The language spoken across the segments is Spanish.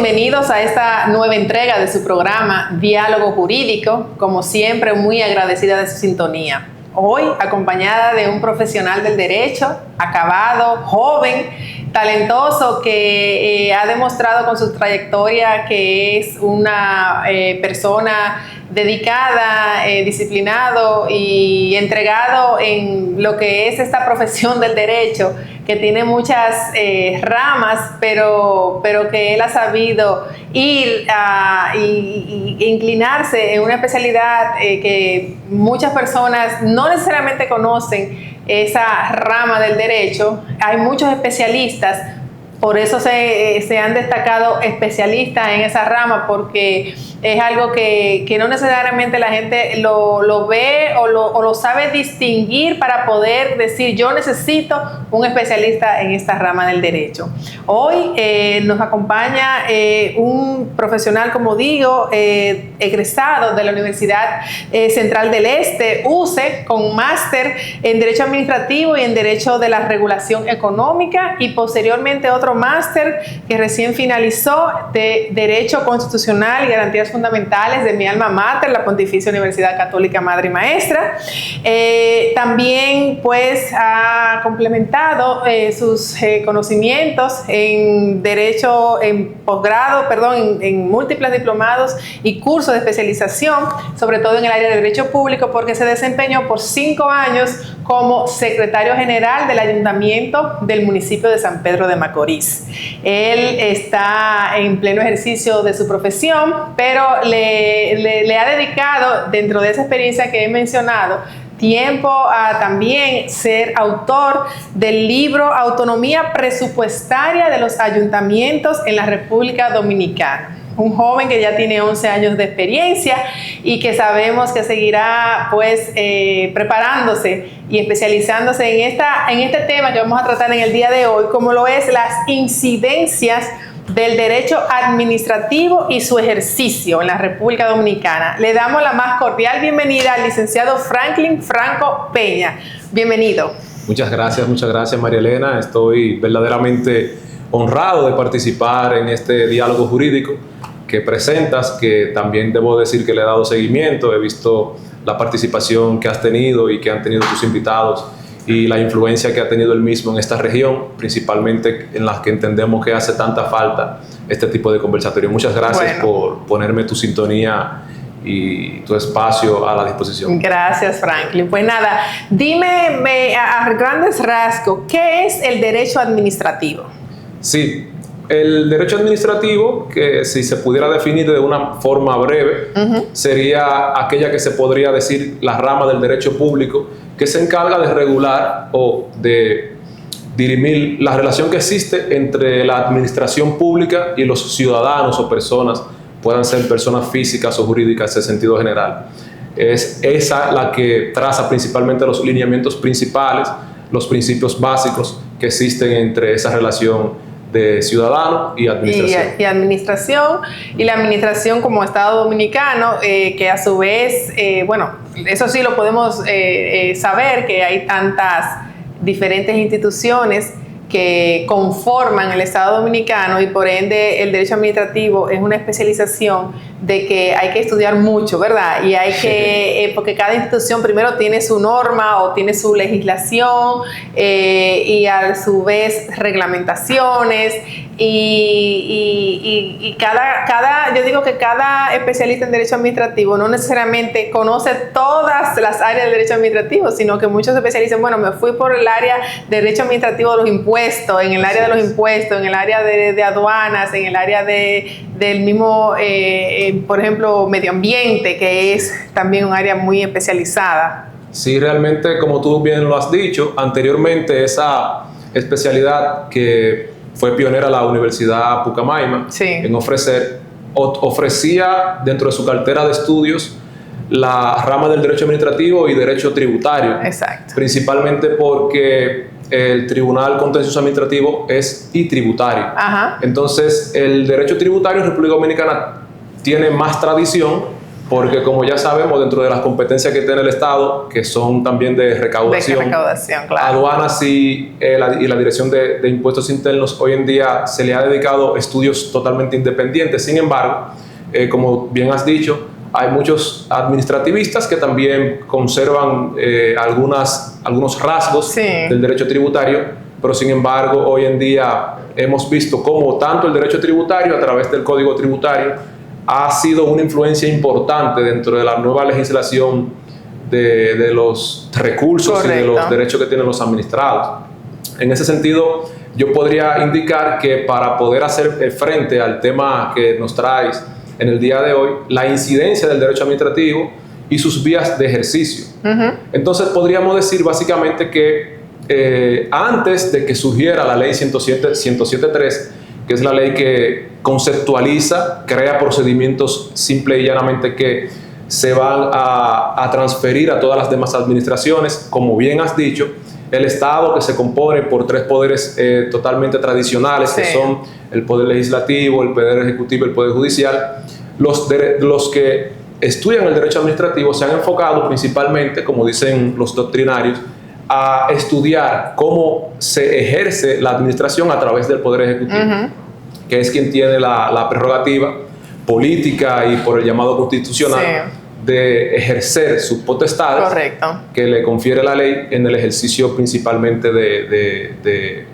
bienvenidos a esta nueva entrega de su programa Diálogo Jurídico. Como siempre, muy agradecida de su sintonía. Hoy acompañada de un profesional del derecho, acabado, joven, talentoso, que ha demostrado con su trayectoria que es una persona dedicada, disciplinado y entregado en lo que es esta profesión del derecho, que tiene muchas ramas, pero que él ha sabido ir e inclinarse en una especialidad que muchas personas no necesariamente conocen esa rama del derecho. Hay muchos especialistas, por eso se han destacado especialistas en esa rama, porque es algo que no necesariamente la gente lo ve o lo sabe distinguir para poder decir: yo necesito un especialista en esta rama del derecho. Hoy nos acompaña un profesional, como digo, egresado de la Universidad Central del Este, UCE, con máster en Derecho Administrativo y en Derecho de la Regulación Económica, y posteriormente otro máster que recién finalizó de Derecho Constitucional y Garantías Fundamentales de mi alma mater, la Pontificia Universidad Católica Madre y Maestra. También pues ha complementado sus conocimientos en derecho, en posgrado, en múltiples diplomados y cursos de especialización, sobre todo en el área de derecho público, porque se desempeñó por 5 años como secretario general del Ayuntamiento del municipio de San Pedro de Macorís. Él está en pleno ejercicio de su profesión, pero le ha dedicado, dentro de esa experiencia que he mencionado, tiempo a también ser autor del libro Autonomía Presupuestaria de los Ayuntamientos en la República Dominicana. Un joven que ya tiene 11 años de experiencia y que sabemos que seguirá pues preparándose y especializándose en este tema que vamos a tratar en el día de hoy, como lo es las incidencias del derecho administrativo y su ejercicio en la República Dominicana. Le damos la más cordial bienvenida al licenciado Franklin Franco Peña. Bienvenido. Muchas gracias María Elena. Estoy verdaderamente honrado de participar en este diálogo jurídico que presentas, que también debo decir que le he dado seguimiento. He visto la participación que has tenido y que han tenido tus invitados y la influencia que ha tenido el mismo en esta región, principalmente en las que entendemos que hace tanta falta este tipo de conversatorio. Muchas gracias por ponerme tu sintonía y tu espacio a la disposición. Gracias, Franklin. Pues nada, dime a grandes rasgos, ¿qué es el derecho administrativo? Sí, el derecho administrativo, que si se pudiera definir de una forma breve, sería aquella que se podría decir la rama del derecho público, que se encarga de regular o de dirimir la relación que existe entre la administración pública y los ciudadanos o personas, puedan ser personas físicas o jurídicas en sentido general. Es esa la que traza principalmente los lineamientos principales, los principios básicos que existen entre esa relación de ciudadano y administración. Y administración, y la administración como Estado dominicano, que a su vez, bueno, eso sí lo podemos saber, que hay tantas diferentes instituciones que conforman el Estado dominicano, y por ende el derecho administrativo es una especialización de que hay que estudiar mucho, ¿verdad? Y hay que, porque cada institución primero tiene su norma o tiene su legislación y a su vez reglamentaciones, y yo digo que cada especialista en derecho administrativo no necesariamente conoce todas las áreas del derecho administrativo, sino que muchos especialistas, bueno, me fui por el área de derecho administrativo de los impuestos, en el área de los impuestos, en el área de aduanas, en el área del mismo, por ejemplo, medio ambiente, que es también un área muy especializada. Sí, realmente, como tú bien lo has dicho, anteriormente esa especialidad que fue pionera la Universidad Pucamaima en ofrecía dentro de su cartera de estudios la rama del derecho administrativo y derecho tributario. Exacto. Principalmente porque el Tribunal Contencioso Administrativo es tributario. Ajá. Entonces, el derecho tributario en República Dominicana tiene más tradición porque como ya sabemos, dentro de las competencias que tiene el Estado, que son también de recaudación, claro. aduanas y la Dirección de Impuestos Internos, hoy en día se le ha dedicado estudios totalmente independientes. Sin embargo, como bien has dicho, hay muchos administrativistas que también conservan algunos rasgos del derecho tributario, pero sin embargo, hoy en día hemos visto cómo tanto el derecho tributario a través del Código Tributario ha sido una influencia importante dentro de la nueva legislación de los recursos y de los derechos que tienen los administrados. En ese sentido, yo podría indicar que para poder hacer frente al tema que nos traes en el día de hoy, la incidencia del derecho administrativo y sus vías de ejercicio. Entonces, podríamos decir básicamente que antes de que surgiera la ley 107.3, que es la ley que conceptualiza, crea procedimientos simple y llanamente que se van a transferir a todas las demás administraciones. Como bien has dicho, el Estado, que se compone por tres poderes totalmente tradicionales, que son el Poder Legislativo, el Poder Ejecutivo y el Poder Judicial, los que estudian el derecho administrativo se han enfocado principalmente, como dicen los doctrinarios, a estudiar cómo se ejerce la administración a través del Poder Ejecutivo, que es quien tiene la prerrogativa política y por el llamado constitucional de ejercer sus potestades que le confiere la ley en el ejercicio principalmente de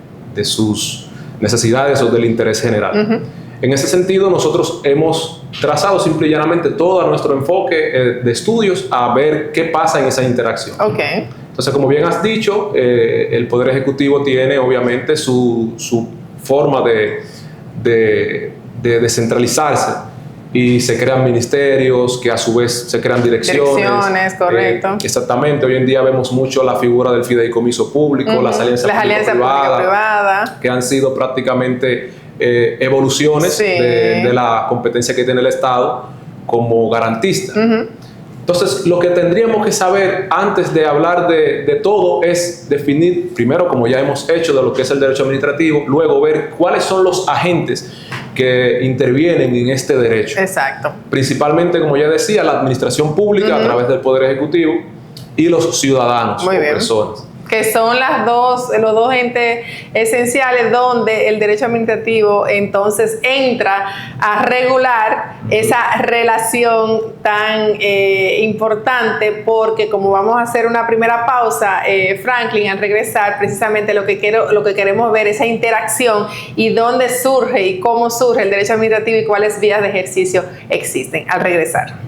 sus necesidades o del interés general. En ese sentido, nosotros hemos trazado simple y llanamente todo nuestro enfoque de estudios a ver qué pasa en esa interacción. Entonces, como bien has dicho, el Poder Ejecutivo tiene obviamente su forma de descentralizarse y se crean ministerios que a su vez se crean direcciones. Correcto. Exactamente. Hoy en día vemos mucho la figura del fideicomiso público, las alianzas público-privadas, que han sido prácticamente evoluciones de la competencia que tiene el Estado como garantista. Entonces, lo que tendríamos que saber antes de hablar de todo es definir, primero, como ya hemos hecho, de lo que es el derecho administrativo, luego ver cuáles son los agentes que intervienen en este derecho. Principalmente, como ya decía, la administración pública a través del Poder Ejecutivo y los ciudadanos o personas. Que son los dos entes esenciales donde el derecho administrativo entonces entra a regular esa relación tan importante, porque como vamos a hacer una primera pausa, Franklin, al regresar, precisamente lo que queremos ver esa interacción y dónde surge y cómo surge el derecho administrativo y cuáles vías de ejercicio existen. Al regresar.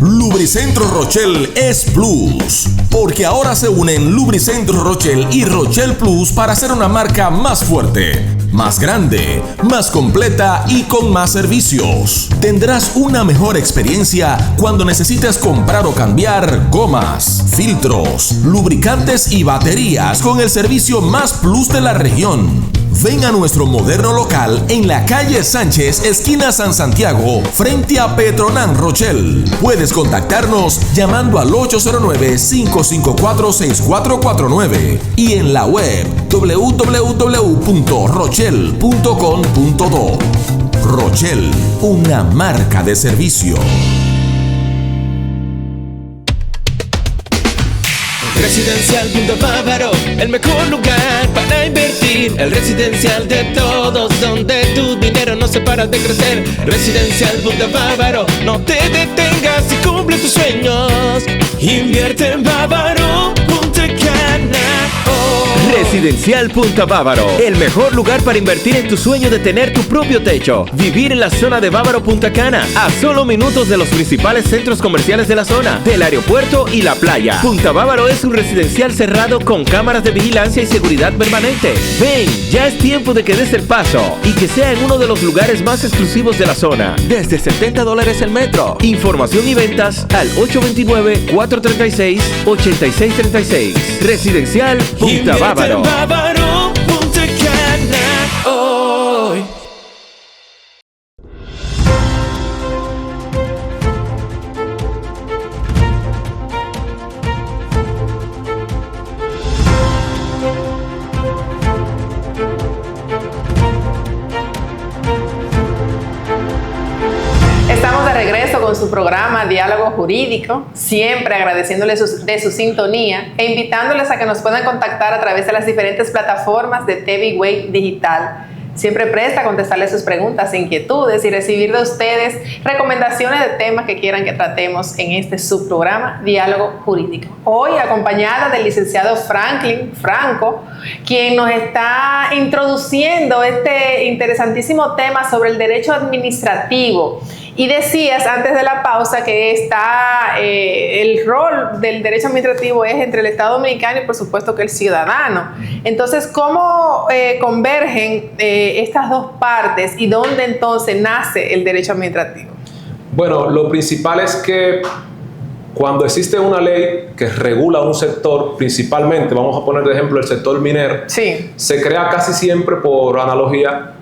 Lubricentro Rochel es Plus, porque ahora se unen Lubricentro Rochel y Rochel Plus para hacer una marca más fuerte, más grande, más completa y con más servicios. Tendrás una mejor experiencia cuando necesites comprar o cambiar gomas, filtros, lubricantes y baterías con el servicio más plus de la región. Ven a nuestro moderno local en la calle Sánchez, esquina San Santiago, frente a Petronan Rochel. Puedes contactarnos llamando al 809-554-6449 y en la web www.rochel.com.do. Rochel, una marca de servicio. Residencial Punto Bávaro, el mejor lugar para invertir. El residencial de todos, donde tu dinero no se para de crecer. Residencial Punto Bávaro, no te detengas y cumple tus sueños. Invierte en Bávaro, Punta Cana. Residencial Punta Bávaro, el mejor lugar para invertir en tu sueño de tener tu propio techo. Vivir en la zona de Bávaro Punta Cana, a solo minutos de los principales centros comerciales de la zona, del aeropuerto y la playa. Punta Bávaro es un residencial cerrado con cámaras de vigilancia y seguridad permanente. Ven, ya es tiempo de que des el paso y que sea en uno de los lugares más exclusivos de la zona. Desde $70 el metro. Información y ventas al 829-436-8636. Residencial Punta Bávaro. Bávaro, Punta Cana, hoy. su programa Diálogo Jurídico, siempre agradeciéndoles de su sintonía e invitándoles a que nos puedan contactar a través de las diferentes plataformas de TV Way Digital. Siempre presta a contestarles sus preguntas e inquietudes y recibir de ustedes recomendaciones de temas que quieran que tratemos en este subprograma Diálogo Jurídico. Hoy acompañada del licenciado Franklin Franco, quien nos está introduciendo este interesantísimo tema sobre el derecho administrativo. Y decías antes de la pausa que está el rol del derecho administrativo es entre el Estado Dominicano y por supuesto que el ciudadano. Entonces, ¿cómo convergen estas dos partes y dónde entonces nace el derecho administrativo? Bueno, lo principal es que cuando existe una ley que regula un sector, principalmente, vamos a poner de ejemplo el sector minero, sí, se crea casi siempre por analogía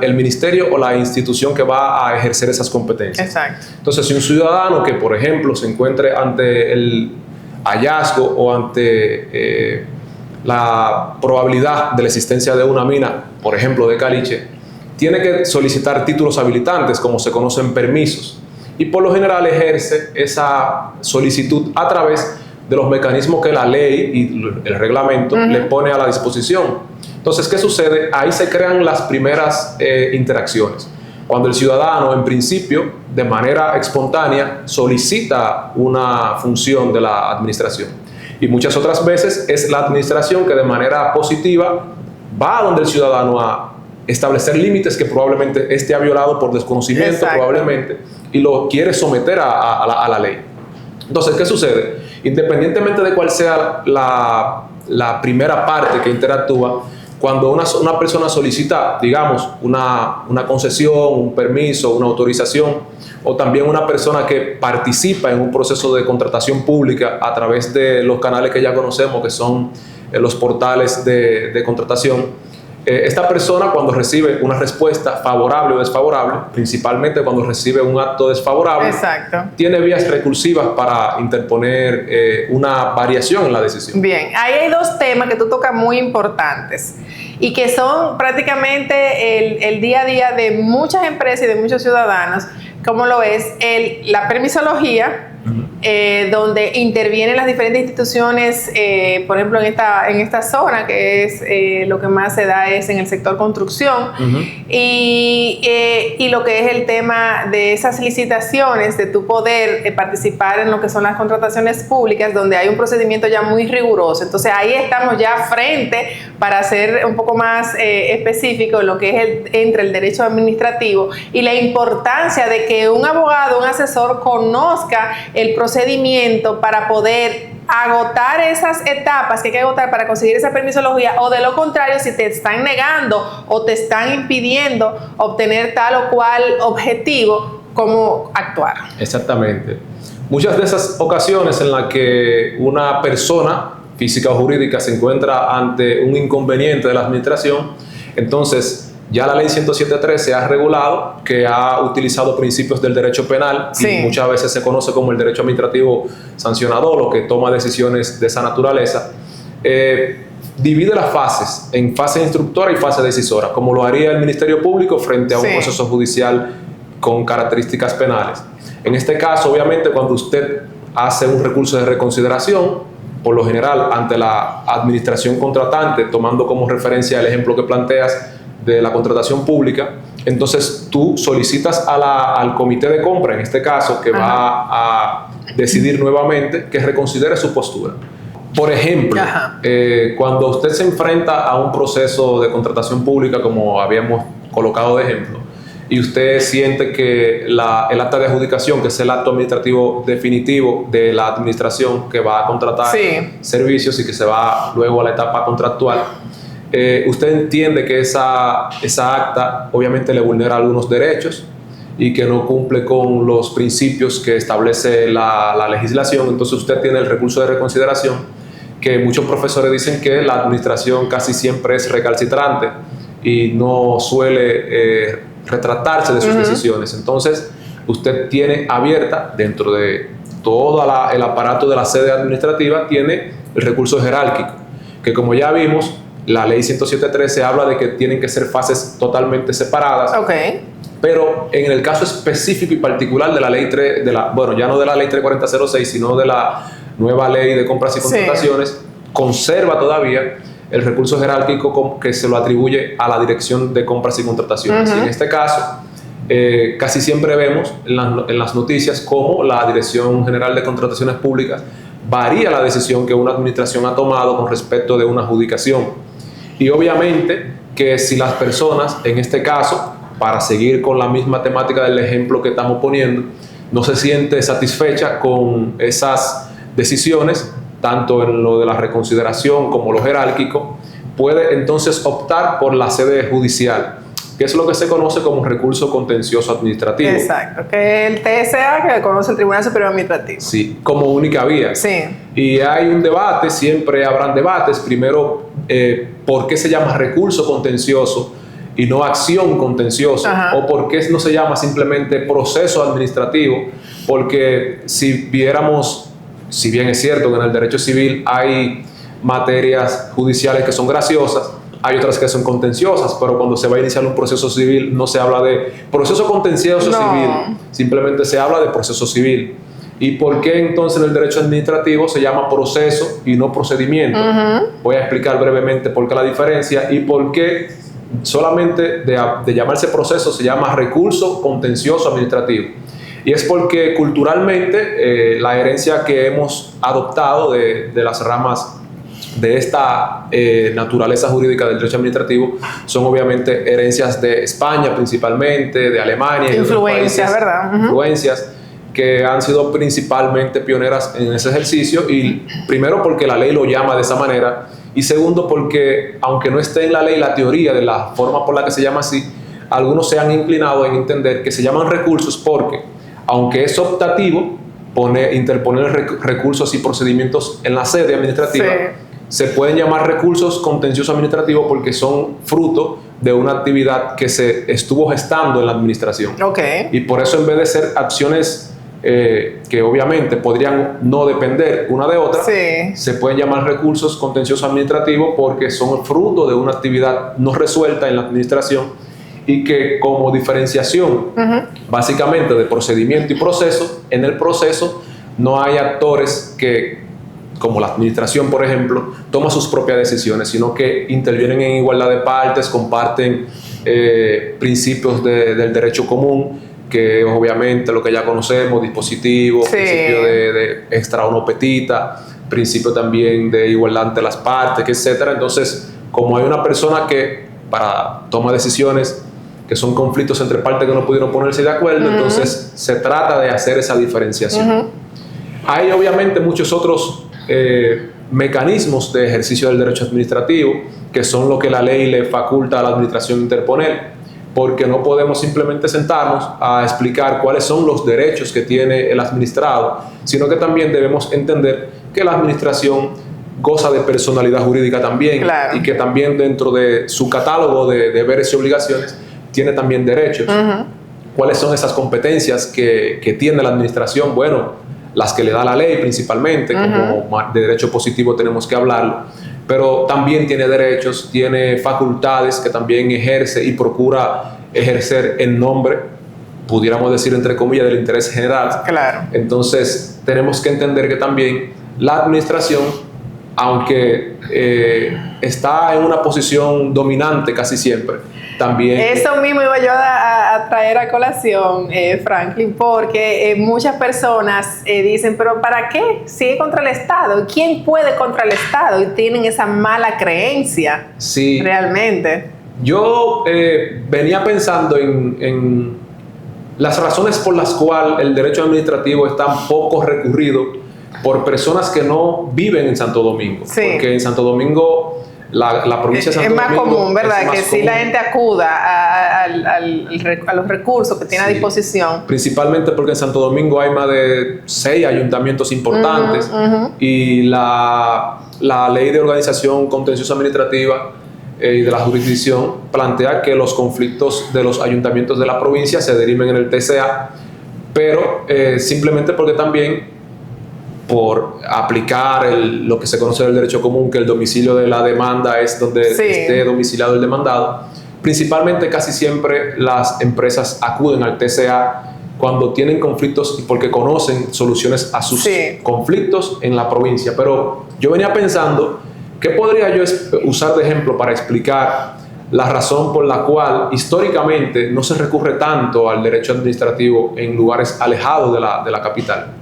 el ministerio o la institución que va a ejercer esas competencias. Exacto. Entonces, si un ciudadano que, por ejemplo, se encuentre ante el hallazgo o ante la probabilidad de la existencia de una mina, por ejemplo, de caliche, tiene que solicitar títulos habilitantes, como se conocen permisos, y por lo general ejerce esa solicitud a través de los mecanismos que la ley y el reglamento le pone a la disposición. Entonces, ¿qué sucede? Ahí se crean las primeras interacciones. Cuando el ciudadano, en principio, de manera espontánea, solicita una función de la administración. Y muchas otras veces es la administración que de manera positiva va a donde el ciudadano a establecer límites que probablemente ha violado por desconocimiento, exacto, probablemente, y lo quiere someter a la ley. Entonces, ¿qué sucede? Independientemente de cuál sea la primera parte que interactúa, cuando una persona solicita, digamos, una concesión, un permiso, una autorización, o también una persona que participa en un proceso de contratación pública a través de los canales que ya conocemos, que son los portales de contratación, esta persona, cuando recibe una respuesta favorable o desfavorable, principalmente cuando recibe un acto desfavorable, exacto, tiene vías recursivas para interponer una variación en la decisión. Bien, ahí hay dos temas que tú tocas muy importantes y que son prácticamente el día a día de muchas empresas y de muchos ciudadanos, como lo es la permisología, donde intervienen las diferentes instituciones, por ejemplo en esta zona, que es lo que más se da es en el sector construcción, y lo que es el tema de esas licitaciones, de tu poder participar en lo que son las contrataciones públicas, donde hay un procedimiento ya muy riguroso. Entonces ahí estamos ya frente, para ser un poco más específico, lo que es entre el derecho administrativo y la importancia de que un abogado, un asesor conozca el procedimiento para poder agotar esas etapas que hay que agotar para conseguir esa permisología, o de lo contrario, si te están negando o te están impidiendo obtener tal o cual objetivo, cómo actuar. Exactamente. Muchas de esas ocasiones en las que una persona física o jurídica se encuentra ante un inconveniente de la administración, entonces ya la ley 107.3 se ha regulado, que ha utilizado principios del derecho penal, sí, y muchas veces se conoce como el derecho administrativo sancionador, o que toma decisiones de esa naturaleza. Divide las fases en fase instructora y fase decisora, como lo haría el Ministerio Público frente a un proceso judicial con características penales. En este caso, obviamente, cuando usted hace un recurso de reconsideración, por lo general ante la administración contratante, tomando como referencia el ejemplo que planteas de la contratación pública, entonces tú solicitas al comité de compra, en este caso, que va a decidir nuevamente, que reconsidere su postura. Por ejemplo, cuando usted se enfrenta a un proceso de contratación pública, como habíamos colocado de ejemplo, y usted siente que el acta de adjudicación, que es el acto administrativo definitivo de la administración que va a contratar servicios y que se va luego a la etapa contractual, usted entiende que esa acta obviamente le vulnera algunos derechos y que no cumple con los principios que establece la legislación. Entonces usted tiene el recurso de reconsideración, que muchos profesores dicen que la administración casi siempre es recalcitrante y no suele retractarse de sus decisiones. Entonces usted tiene abierta, dentro de todo el aparato de la sede administrativa, tiene el recurso jerárquico, que como ya vimos, la ley 107.13 habla de que tienen que ser fases totalmente separadas. Pero en el caso específico y particular de la ley 3, ya no de la ley 34006, sino de la nueva ley de compras y contrataciones, conserva todavía el recurso jerárquico que se lo atribuye a la Dirección de Compras y Contrataciones. Y en este caso, casi siempre vemos en las noticias cómo la Dirección General de Contrataciones Públicas varía la decisión que una administración ha tomado con respecto de una adjudicación. Y obviamente que si las personas, en este caso, para seguir con la misma temática del ejemplo que estamos poniendo, no se siente satisfecha con esas decisiones, tanto en lo de la reconsideración como lo jerárquico, puede entonces optar por la sede judicial, que es lo que se conoce como recurso contencioso administrativo. Exacto, que el TSA, que conoce el Tribunal Superior Administrativo. Sí, como única vía. Sí. Y hay un debate, siempre habrán debates. Primero, ¿por qué se llama recurso contencioso y no acción contenciosa? O por qué no se llama simplemente proceso administrativo, porque si viéramos, si bien es cierto que en el derecho civil hay materias judiciales que son graciosas, hay otras que son contenciosas, pero cuando se va a iniciar un proceso civil no se habla de proceso contencioso civil, simplemente se habla de proceso civil. ¿Y por qué entonces en el derecho administrativo se llama proceso y no procedimiento? Voy a explicar brevemente por qué la diferencia y por qué solamente de llamarse proceso se llama recurso contencioso administrativo. Y es porque culturalmente la herencia que hemos adoptado de las ramas de esta naturaleza jurídica del derecho administrativo son obviamente herencias de España principalmente, de Alemania y influencias, otros países, ¿verdad? Influencias que han sido principalmente pioneras en ese ejercicio, y primero porque la ley lo llama de esa manera, y segundo porque aunque no esté en la ley la teoría de la forma por la que se llama así, algunos se han inclinado en entender que se llaman recursos porque aunque es optativo interponer recursos y procedimientos en la sede administrativa, se pueden llamar recursos contenciosos administrativos porque son fruto de una actividad que se estuvo gestando en la administración. Y por eso, en vez de ser acciones que obviamente podrían no depender una de otra, se pueden llamar recursos contenciosos administrativos porque son fruto de una actividad no resuelta en la administración y que como diferenciación básicamente de procedimiento y proceso, en el proceso no hay actores que, como la administración por ejemplo, toma sus propias decisiones, sino que intervienen en igualdad de partes, comparten principios del derecho común, que obviamente lo que ya conocemos, dispositivo, principio de extra uno petita, principio también de igualdad ante las partes, etcétera. Entonces, como hay una persona que para toma decisiones que son conflictos entre partes que no pudieron ponerse de acuerdo, entonces se trata de hacer esa diferenciación. Hay obviamente muchos otros mecanismos de ejercicio del derecho administrativo que son lo que la ley le faculta a la administración interponer, porque no podemos simplemente sentarnos a explicar cuáles son los derechos que tiene el administrado, sino que también debemos entender que la administración goza de personalidad jurídica también, y que también dentro de su catálogo de deberes y obligaciones tiene también derechos. ¿Cuáles son esas competencias que tiene la administración? Bueno, las que le da la ley principalmente, como de derecho positivo tenemos que hablarlo, pero también tiene derechos, tiene facultades que también ejerce y procura ejercer en nombre, pudiéramos decir entre comillas, del interés general. Entonces tenemos que entender que también la administración, aunque está en una posición dominante casi siempre, también... Eso mismo iba yo a traer a colación, Franklin, porque muchas personas dicen, pero ¿para qué? Si es contra el Estado. ¿Quién puede contra el Estado? Y tienen esa mala creencia. Realmente. Yo venía pensando en las razones por las cuales el derecho administrativo es tan poco recurrido por personas que no viven en Santo Domingo. Porque en Santo Domingo... La provincia de Santo Domingo es más común, ¿verdad? Que si la gente acuda a los recursos que tiene a disposición. Principalmente porque en Santo Domingo hay más de 6 ayuntamientos importantes y la ley de organización contenciosa administrativa y de la jurisdicción plantea que los conflictos de los ayuntamientos de la provincia se deriven en el TCA, pero simplemente porque también por aplicar lo que se conoce del derecho común, que el domicilio de la demanda es donde esté domiciliado el demandado, principalmente casi siempre las empresas acuden al TCA cuando tienen conflictos y porque conocen soluciones a sus conflictos en la provincia. Pero yo venía pensando, ¿qué podría yo usar de ejemplo para explicar la razón por la cual históricamente no se recurre tanto al derecho administrativo en lugares alejados de la capital?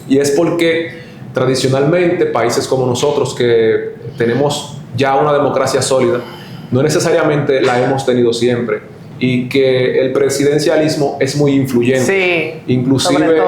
Y es porque tradicionalmente países como nosotros, que tenemos ya una democracia sólida, no necesariamente la hemos tenido siempre, y que el presidencialismo es muy influyente. Sí, inclusive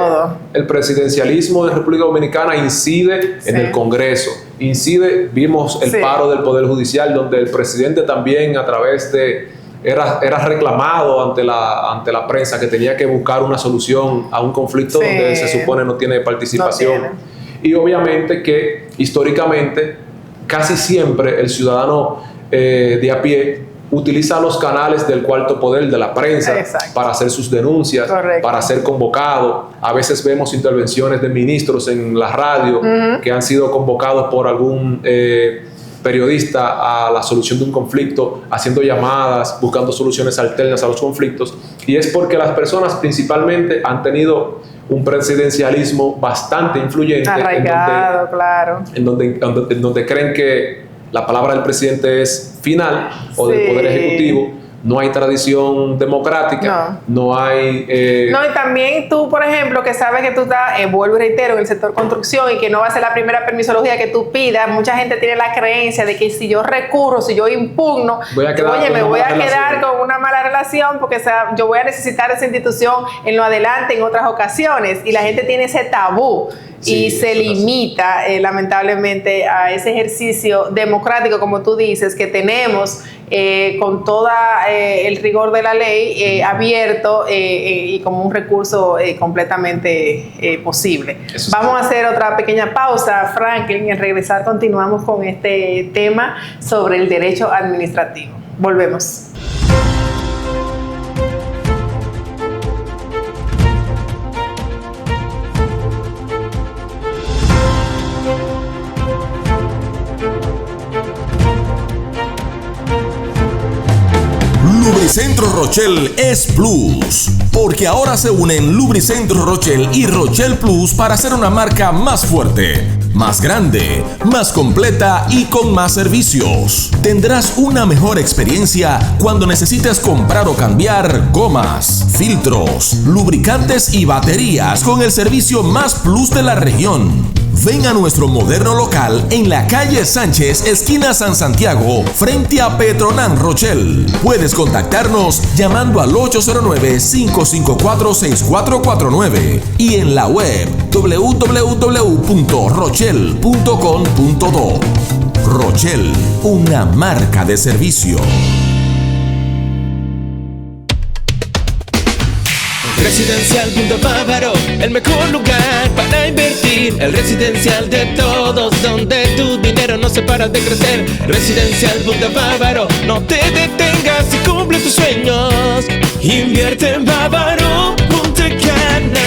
el presidencialismo de República Dominicana incide en el Congreso, vimos el paro del Poder Judicial, donde el presidente también a través de era reclamado ante la prensa, que tenía que buscar una solución a un conflicto donde se supone no tiene participación. No tiene. Y obviamente que históricamente casi siempre el ciudadano de a pie utiliza los canales del cuarto poder, de la prensa, para hacer sus denuncias, para ser convocado. A veces vemos intervenciones de ministros en la radio que han sido convocados por algún periodista a la solución de un conflicto, haciendo llamadas, buscando soluciones alternas a los conflictos. Y es porque las personas principalmente han tenido un presidencialismo bastante influyente, arraigado, en donde creen que la palabra del presidente es final, o del Poder Ejecutivo. No hay tradición democrática, no hay... No, y también tú, por ejemplo, que sabes que tú estás, vuelvo y reitero, en el sector construcción, y que no va a ser la primera permisología que tú pidas. Mucha gente tiene la creencia de que si yo recurro, si yo impugno, me voy a quedar con una mala relación, porque yo voy a necesitar esa institución en lo adelante, en otras ocasiones, y la gente tiene ese tabú. Y se limita, lamentablemente, a ese ejercicio democrático, como tú dices, que tenemos con todo el rigor de la ley abierto y como un recurso completamente posible. Vamos a hacer otra pequeña pausa, Franklin, y al regresar continuamos con este tema sobre el derecho administrativo. Volvemos. Lubricentro Rochelle es Plus, porque ahora se unen Lubricentro Rochelle y Rochelle Plus para hacer una marca más fuerte, más grande, más completa y con más servicios. Tendrás una mejor experiencia cuando necesites comprar o cambiar gomas, filtros, lubricantes y baterías con el servicio más plus de la región. Ven a nuestro moderno local en la calle Sánchez, esquina San Santiago, frente a Petronan Rochelle. Puedes contactarnos llamando al 809-554-6449 y en la web www.rochelle.com.do. Rochelle, una marca de servicio. Residencial Punto Bávaro, el mejor lugar para invertir. El residencial de todos, donde tu dinero no se para de crecer. Residencial Punto Bávaro, no te detengas y cumple tus sueños. Invierte en Bávaro Punta Cana.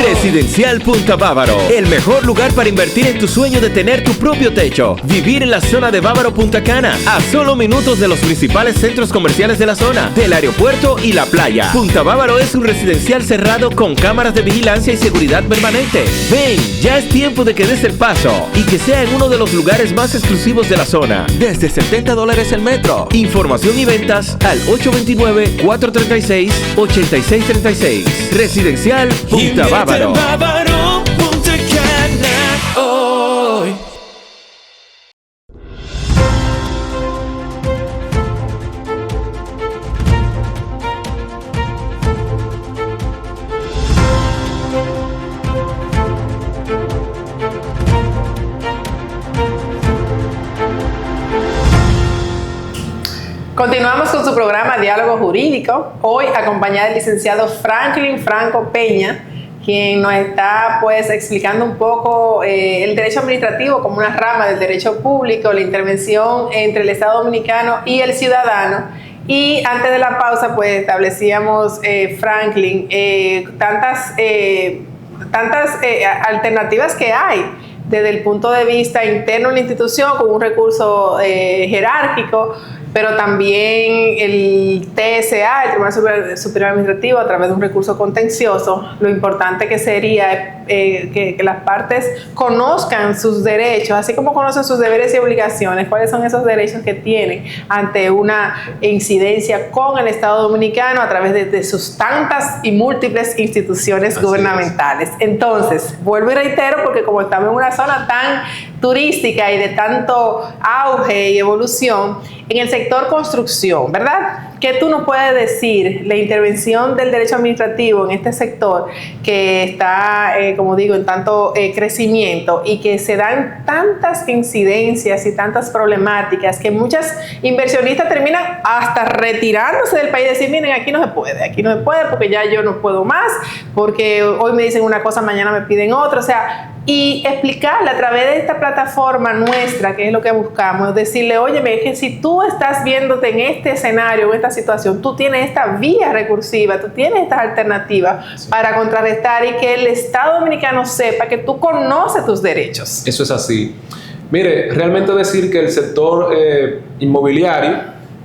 Residencial Punta Bávaro, el mejor lugar para invertir en tu sueño de tener tu propio techo. Vivir en la zona de Bávaro Punta Cana, a solo minutos de los principales centros comerciales de la zona, del aeropuerto y la playa. Punta Bávaro es un residencial cerrado con cámaras de vigilancia y seguridad permanente. Ven, ya es tiempo de que des el paso y que sea en uno de los lugares más exclusivos de la zona. Desde $70 el metro. Información y ventas al 829-436-8636. Residencial Punta Bávaro. Bávaro Punta Cana hoy. Continuamos con su programa Diálogo Jurídico, hoy acompañada del licenciado Franklin Franco Peña, quien nos está pues explicando un poco el derecho administrativo como una rama del derecho público, la intervención entre el Estado Dominicano y el ciudadano. Y antes de la pausa pues establecíamos, Franklin, tantas alternativas que hay desde el punto de vista interno en la institución, con un recurso jerárquico, pero también el TSA, el Tribunal Superior Administrativo, a través de un recurso contencioso, lo importante que sería que las partes conozcan sus derechos, así como conocen sus deberes y obligaciones, cuáles son esos derechos que tienen ante una incidencia con el Estado Dominicano a través de sus tantas y múltiples instituciones gubernamentales. Entonces, vuelvo y reitero, porque como estamos en una zona tan turística y de tanto auge y evolución, en el sector construcción, ¿verdad? ¿Qué tú nos puedes decir? La intervención del derecho administrativo en este sector que está, como digo, en tanto crecimiento y que se dan tantas incidencias y tantas problemáticas que muchas inversionistas terminan hasta retirándose del país y decir, miren, aquí no se puede porque ya yo no puedo más, porque hoy me dicen una cosa, mañana me piden otra, o sea, y explicarle a través de esta plataforma nuestra, que es lo que buscamos, decirle, óyeme, es que si tú estás viéndote en este escenario, en esta situación, tú tienes esta vía recursiva, tú tienes estas alternativas para contrarrestar y que el Estado Dominicano sepa que tú conoces tus derechos. Eso es así. Mire, realmente decir que el sector inmobiliario,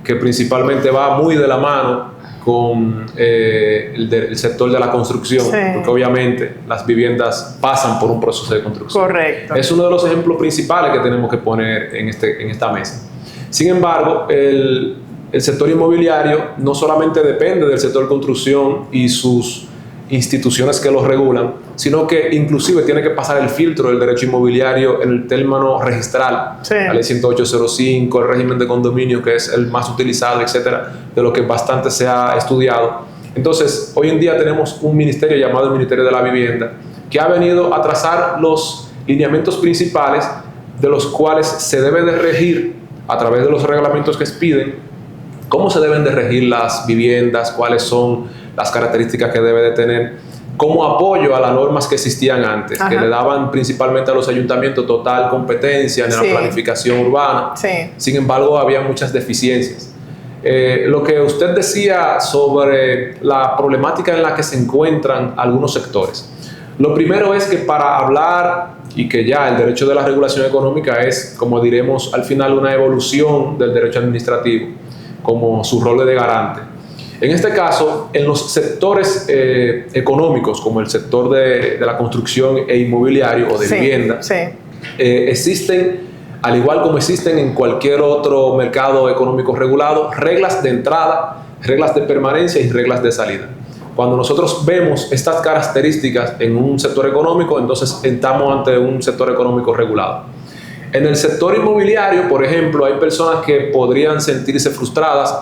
que principalmente va muy de la mano con el sector de la construcción, porque obviamente las viviendas pasan por un proceso de construcción. Correcto. Es uno de los ejemplos principales que tenemos que poner en esta mesa. Sin embargo, el sector inmobiliario no solamente depende del sector construcción y sus instituciones que lo regulan, sino que inclusive tiene que pasar el filtro del derecho inmobiliario en el término registral, la ley 10805, el régimen de condominio, que es el más utilizado, etcétera, de lo que bastante se ha estudiado. Entonces, hoy en día tenemos un ministerio llamado el Ministerio de la Vivienda, que ha venido a trazar los lineamientos principales de los cuales se debe de regir a través de los reglamentos que expiden, cómo se deben de regir las viviendas, cuáles son las características que debe de tener, como apoyo a las normas que existían antes, que le daban principalmente a los ayuntamientos total competencia en la planificación urbana. Sin embargo, había muchas deficiencias. Lo que usted decía sobre la problemática en la que se encuentran algunos sectores. Lo primero es que para hablar, y que ya el derecho de la regulación económica es, como diremos al final, una evolución del derecho administrativo, como su rol de garante. En este caso, en los sectores económicos, como el sector de la construcción e inmobiliario o de vivienda, existen, al igual como existen en cualquier otro mercado económico regulado, reglas de entrada, reglas de permanencia y reglas de salida. Cuando nosotros vemos estas características en un sector económico, entonces estamos ante un sector económico regulado. En el sector inmobiliario, por ejemplo, hay personas que podrían sentirse frustradas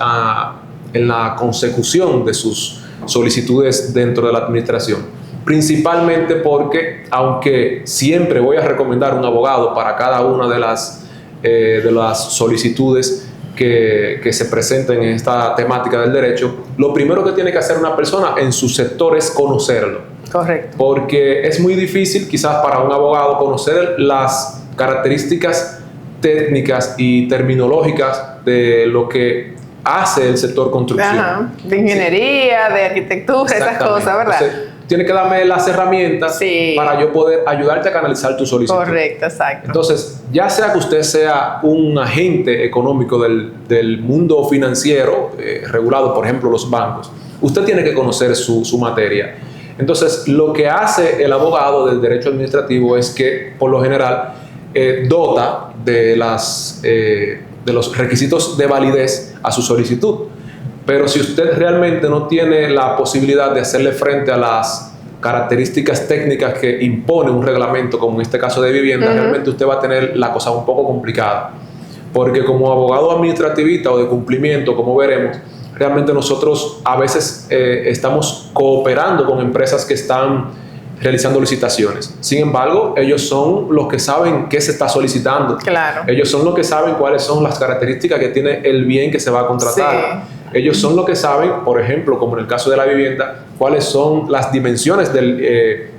en la consecución de sus solicitudes dentro de la administración, principalmente porque, aunque siempre voy a recomendar un abogado para cada una de las solicitudes que se presenten en esta temática del derecho, lo primero que tiene que hacer una persona en su sector es conocerlo. Correcto. Porque es muy difícil quizás para un abogado conocer las características técnicas y terminológicas de lo que hace el sector construcción. De ingeniería, de arquitectura, esas cosas, ¿verdad? Entonces, tiene que darme las herramientas para yo poder ayudarte a canalizar tu solicitud. Correcto, exacto. Entonces, ya sea que usted sea un agente económico del mundo financiero regulado, por ejemplo, los bancos, usted tiene que conocer su materia. Entonces, lo que hace el abogado del derecho administrativo es que, por lo general, dota de los requisitos de validez a su solicitud. Pero si usted realmente no tiene la posibilidad de hacerle frente a las características técnicas que impone un reglamento, como en este caso de vivienda, realmente usted va a tener la cosa un poco complicada. Porque como abogado administrativista o de cumplimiento, como veremos, realmente nosotros a veces estamos cooperando con empresas que están realizando licitaciones. Sin embargo, ellos son los que saben qué se está solicitando. Claro. Ellos son los que saben cuáles son las características que tiene el bien que se va a contratar. Ellos son los que saben, por ejemplo, como en el caso de la vivienda, cuáles son las dimensiones en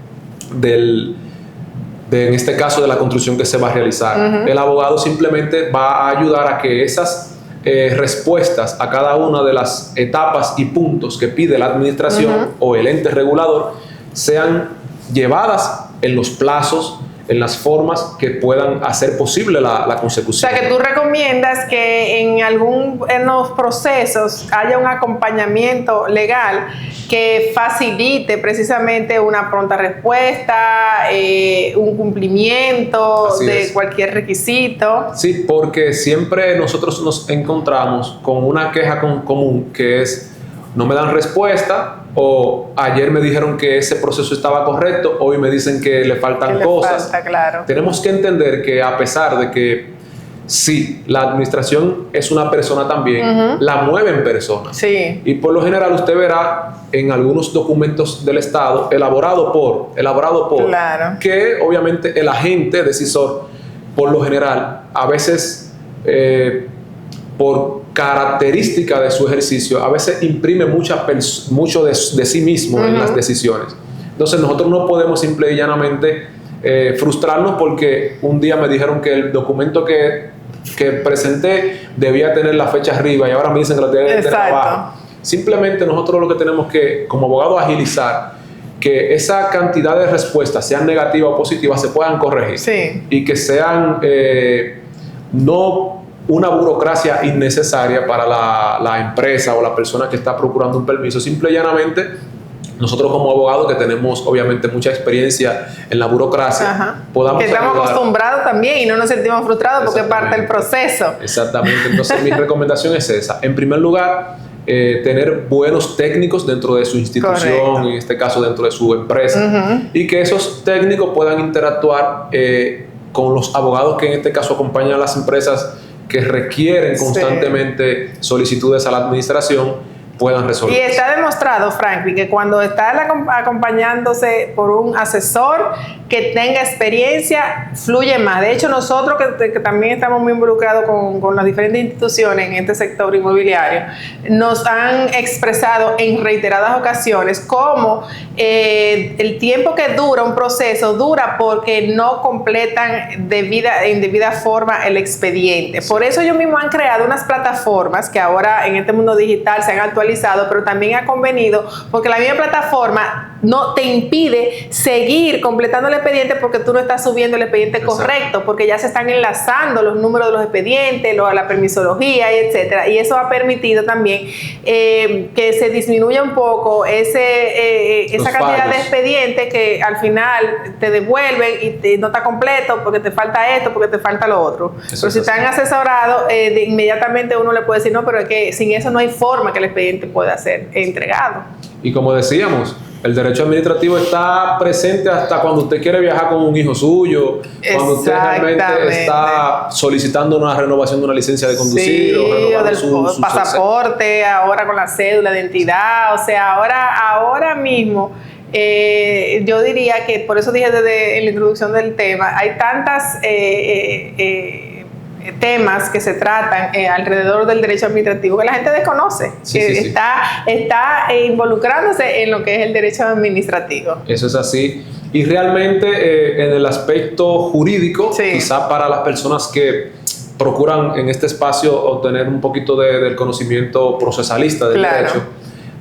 este caso, de la construcción que se va a realizar. El abogado simplemente va a ayudar a que esas respuestas a cada una de las etapas y puntos que pide la administración o el ente regulador sean llevadas en los plazos, en las formas que puedan hacer posible la O consecución. sea, que tú recomiendas que en los procesos haya un acompañamiento legal que facilite precisamente una pronta respuesta, un cumplimiento Así de es. cualquier requisito. Sí, porque siempre nosotros nos encontramos con una queja común que es: no me dan respuesta, o ayer me dijeron que ese proceso estaba correcto, hoy me dicen que le faltan Que le cosas. falta, claro. Tenemos que entender que, a pesar de que sí, la administración es una persona también, la mueven personas. Sí. Y por lo general usted verá en algunos documentos del Estado elaborado por, Claro. que obviamente el agente decisor, por lo general, a veces por característica de su ejercicio, a veces imprime mucho de sí mismo en las decisiones. Entonces nosotros no podemos simple y llanamente frustrarnos porque un día me dijeron que el documento que presenté debía tener la fecha arriba y ahora me dicen que la tiene que tener Exacto. abajo. Simplemente nosotros lo que tenemos que, como abogados, agilizar que esa cantidad de respuestas, sean negativas o positivas, se puedan corregir. Sí. Y que sean no una burocracia innecesaria para la empresa o la persona que está procurando un permiso. Simple y llanamente, nosotros como abogados, que tenemos obviamente mucha experiencia en la burocracia, Ajá. podamos Que estamos ayudar. acostumbrados también y no nos sentimos frustrados porque es parte del proceso. Exactamente. Entonces mi recomendación es esa. En primer lugar, tener buenos técnicos dentro de su institución, Correcto. en este caso dentro de su empresa, y que esos técnicos puedan interactuar con los abogados que en este caso acompañan a las empresas que requieren constantemente solicitudes a la administración, puedan resolver. Y está demostrado, Franklin, que cuando está acompañándose por un asesor que tenga experiencia, fluye más. De hecho, nosotros que también estamos muy involucrados con las diferentes instituciones en este sector inmobiliario, nos han expresado en reiteradas ocasiones cómo el tiempo que dura un proceso dura porque no completan en debida forma el expediente. Por eso ellos mismos han creado unas plataformas que ahora en este mundo digital se han actualizado, pero también ha convenido, porque la misma plataforma no te impide seguir completando el expediente porque tú no estás subiendo el expediente correcto, porque ya se están enlazando los números de los expedientes, la permisología, etcétera. Y eso ha permitido también que se disminuya un poco esa cantidad de expedientes que al final te devuelven y no está completo porque te falta esto, porque te falta lo otro. Pero si están asesorados, inmediatamente uno le puede decir, no, pero es que sin eso no hay forma que el expediente pueda ser entregado. Y como decíamos, el derecho administrativo está presente hasta cuando usted quiere viajar con un hijo suyo, cuando usted realmente está solicitando una renovación de una licencia de conducir, sí, o renovando del pasaporte, ahora con la cédula de identidad. O sea, ahora mismo yo diría que, por eso dije desde la introducción del tema, hay tantas temas que se tratan alrededor del derecho administrativo que la gente desconoce, está involucrándose en lo que es el derecho administrativo. Eso es así. Y realmente en el aspecto jurídico, quizá para las personas que procuran en este espacio obtener un poquito del conocimiento procesalista del derecho,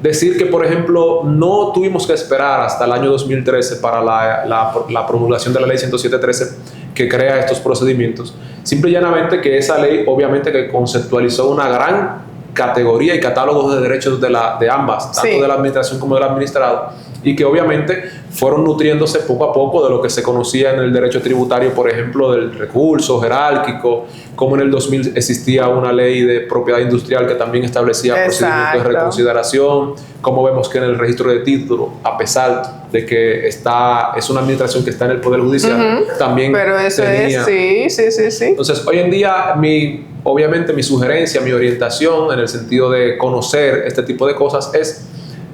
decir que, por ejemplo, no tuvimos que esperar hasta el año 2013 para la promulgación de la ley 107.13 que crea estos procedimientos. Simple y llanamente que esa ley obviamente que conceptualizó una gran categoría y catálogo de derechos de ambas, tanto de la administración como del administrado, y que obviamente fueron nutriéndose poco a poco de lo que se conocía en el derecho tributario, por ejemplo, del recurso jerárquico, como en el 2000 existía una ley de propiedad industrial que también establecía procedimientos de reconsideración, como vemos que en el registro de título, a pesar de que es una administración que está en el Poder Judicial, también pero eso tenía. Sí. Entonces, hoy en día, obviamente mi sugerencia, mi orientación en el sentido de conocer este tipo de cosas es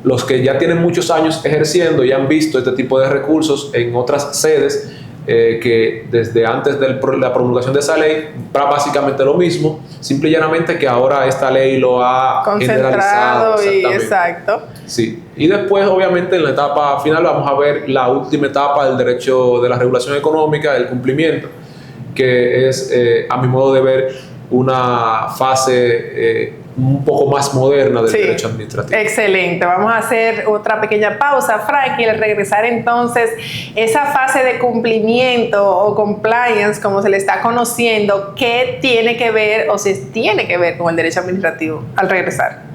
los que ya tienen muchos años ejerciendo y han visto este tipo de recursos en otras sedes, que desde antes de la promulgación de esa ley, básicamente lo mismo, simple y llanamente que ahora esta ley lo ha concentrado exacto. Sí. Y después, obviamente, en la etapa final vamos a ver la última etapa del derecho de la regulación económica, del cumplimiento, que es, a mi modo de ver, una fase un poco más moderna del Sí, derecho administrativo. excelente. Vamos a hacer otra pequeña pausa, Frank, y al regresar entonces, esa fase de cumplimiento o compliance, como se le está conociendo, ¿qué tiene que ver o si tiene que ver con el derecho administrativo? Al regresar.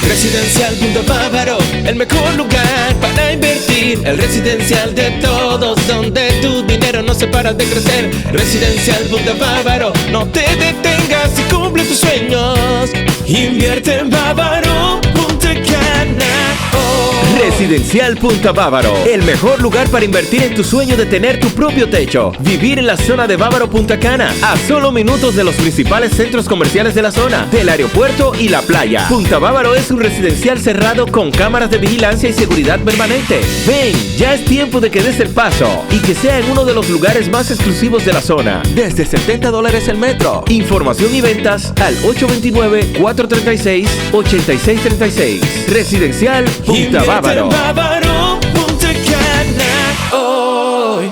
Residencial Punto Bávaro, el mejor lugar para invertir. El residencial de todos, donde tu dinero no se para de crecer. Residencial Punto Bávaro, no te detengas y cumple tus sueños. Invierte en Bávaro Punta Cana. Residencial Punta Bávaro, el mejor lugar para invertir en tu sueño de tener tu propio techo. Vivir en la zona de Bávaro Punta Cana, a solo minutos de los principales centros comerciales de la zona, del aeropuerto y la playa. Punta Bávaro es un residencial cerrado con cámaras de vigilancia y seguridad permanente. Ven, ya es tiempo de que des el paso y que sea en uno de los lugares más exclusivos de la zona. Desde $70 el metro. Información y ventas al 829-436-8636. Residencial Punta Bávaro. Bávaro Punta Cana hoy.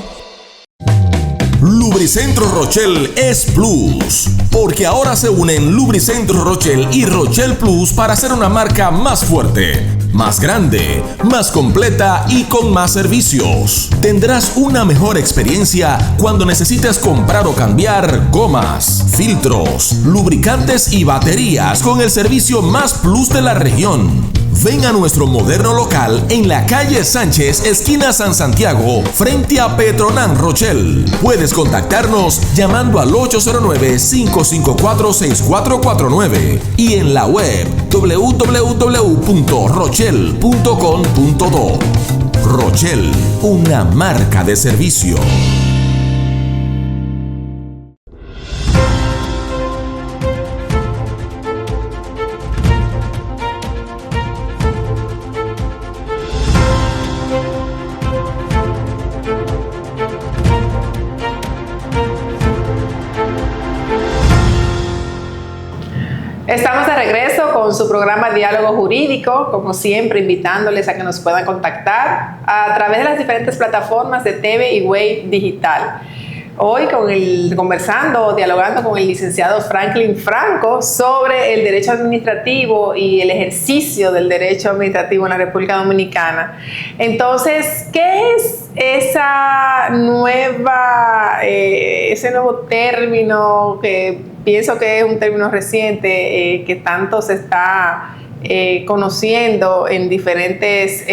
Lubricentro Rochelle es Plus, porque ahora se unen Lubricentro Rochelle y Rochelle Plus para hacer una marca más fuerte, más grande, más completa y con más servicios. Tendrás una mejor experiencia cuando necesites comprar o cambiar gomas, filtros, lubricantes y baterías con el servicio más plus de la región. Ven a nuestro moderno local en la calle Sánchez, esquina San Santiago, frente a Petronan Rochelle. Puedes contactarnos llamando al 809-554-6449 y en la web www.rochelle.com.do. Rochelle, una marca de servicio. Estamos de regreso con su programa Diálogo Jurídico, como siempre invitándoles a que nos puedan contactar a través de las diferentes plataformas de TV y Web Digital. Hoy dialogando con el licenciado Franklin Franco sobre el derecho administrativo y el ejercicio del derecho administrativo en la República Dominicana. Entonces, ¿qué es ese nuevo término que pienso que es un término reciente que tanto se está conociendo en diferentes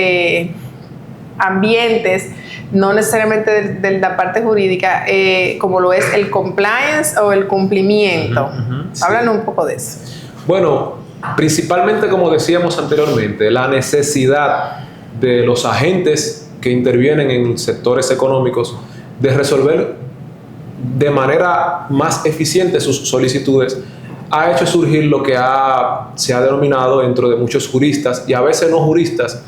ambientes, no necesariamente de la parte jurídica, como lo es el compliance o el cumplimiento? Sí. Háblanos un poco de eso. Bueno, principalmente, como decíamos anteriormente, la necesidad de los agentes que intervienen en sectores económicos de resolver de manera más eficiente sus solicitudes ha hecho surgir lo que se ha denominado dentro de muchos juristas y a veces no juristas